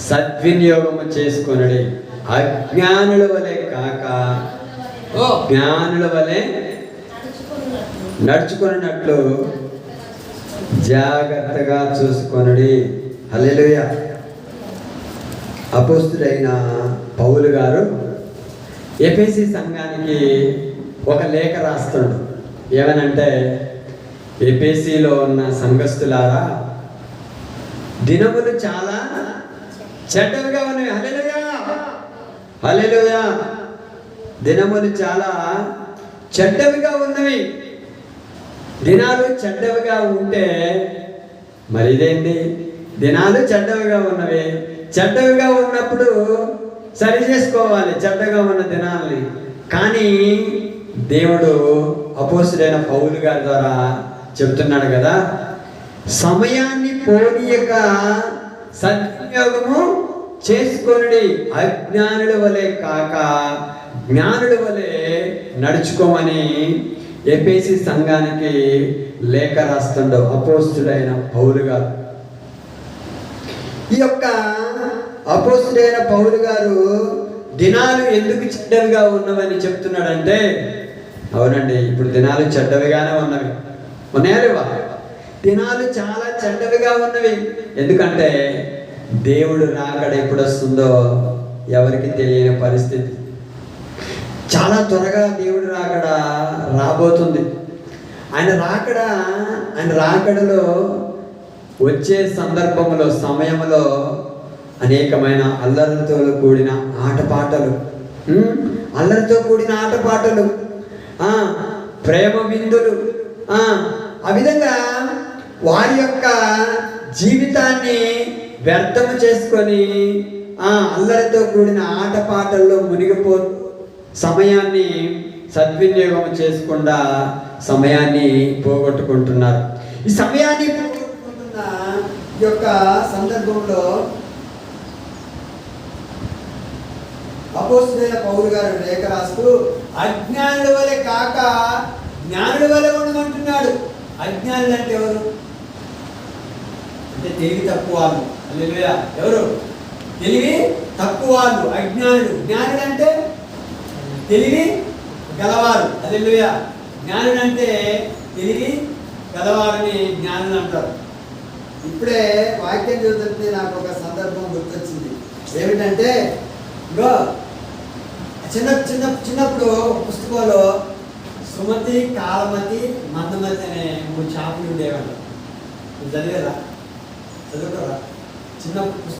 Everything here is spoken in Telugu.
సద్వినియోగము చేసుకొనుడి. అజ్ఞానుల వలె కాక జ్ఞానుల వలె నడుచుకున్నట్లు జాగ్రత్తగా చూసుకొనుడి. హల్లెలూయా. అపోస్తుడైన పౌలు గారు ఎఫెసీ సంఘానికి ఒక లేఖ రాస్తున్నాడు. ఏమనంటే, ఎఫెసీలో ఉన్న సంఘస్థులారా, దినములు చాలా చెడ్డవిగా ఉన్నవి. హల్లెలూయా, హల్లెలూయా. దినములు చాలా చెడ్డవిగా ఉన్నవి. దినాలు చెడ్డవిగా ఉంటే మరి ఇదేంటి? దినాలు చెడ్డవిగా ఉన్నవి. చెడ్డవిగా ఉన్నప్పుడు సరి చేసుకోవాలి చెడ్డగా ఉన్న దినాల్ని. కానీ దేవుడు అపోస్తుడైన పౌలు గారి ద్వారా చెప్తున్నాడు కదా, సమయాన్ని పోనీయక సద్వినియోగము చేసుకొనుడి. అజ్ఞానుల వలె కాక జ్ఞానుల వలె నడుచుకోమని ఎఫెసీ సంఘానికి లేఖ రాస్తుండో అపోస్తుడైన పౌలు గారు. ఈ యొక్క అపోస్తుడైన పౌలు గారు దినాలు ఎందుకు చెడ్డవిగా ఉన్నవని చెప్తున్నాడంటే, అవునండి, ఇప్పుడు దినాలు చెడ్డవిగానే ఉన్నవి. ఉన్నాయా లేవా? దినాలు చాలా చెడ్డవిగా ఉన్నవి. ఎందుకంటే దేవుడు రాకడ ఎప్పుడు వస్తుందో ఎవరికి తెలియని పరిస్థితి. చాలా త్వరగా దేవుడు రాకడ రాబోతుంది. ఆయన రాకడలో వచ్చే సందర్భంలో సమయంలో అనేకమైన అల్లరితో కూడిన ఆటపాటలు, ప్రేమ విందులు, ఆ విధంగా వారి యొక్క జీవితాన్ని వ్యర్థము చేసుకొని అల్లరితో కూడిన ఆటపాటల్లో మునిగిపోతూ సమయాన్ని సద్వినియోగం చేసుకుండా సమయాన్ని పోగొట్టుకుంటున్నారు. ఈ సమయాన్ని పోగొట్టుకుంటున్న ఈ యొక్క సందర్భంలో అపోస్తుడైన పౌలు గారు లేఖ రాస్తూ అజ్ఞానుల వలె కాక జ్ఞానుల వలె ఉండమంటున్నాడు. అజ్ఞానులు అంటే ఎవరు? అంటే తెలివి తక్కువ వాళ్ళు. హల్లెలూయా. ఎవరు? తెలివి తక్కువ వాళ్ళు అజ్ఞానులు. జ్ఞానులు అంటే తెలివి గలవారు. హల్లెలూయా. జ్ఞానులు అంటే తెలివి గలవారని జ్ఞానులు అంటారు. ఇప్పుడే వాక్యం చదువుతుంటే నాకు ఒక సందర్భం గుర్తొచ్చింది. ఏమిటంటే, ఇంకో చిన్నప్పుడు పుస్తకంలో సుమతి, కాలమతి, మందమతి అనే 3 చేపలు ఉండేవాళ్ళు. చదివారా? చదువుతారా? చిన్నప్పుడు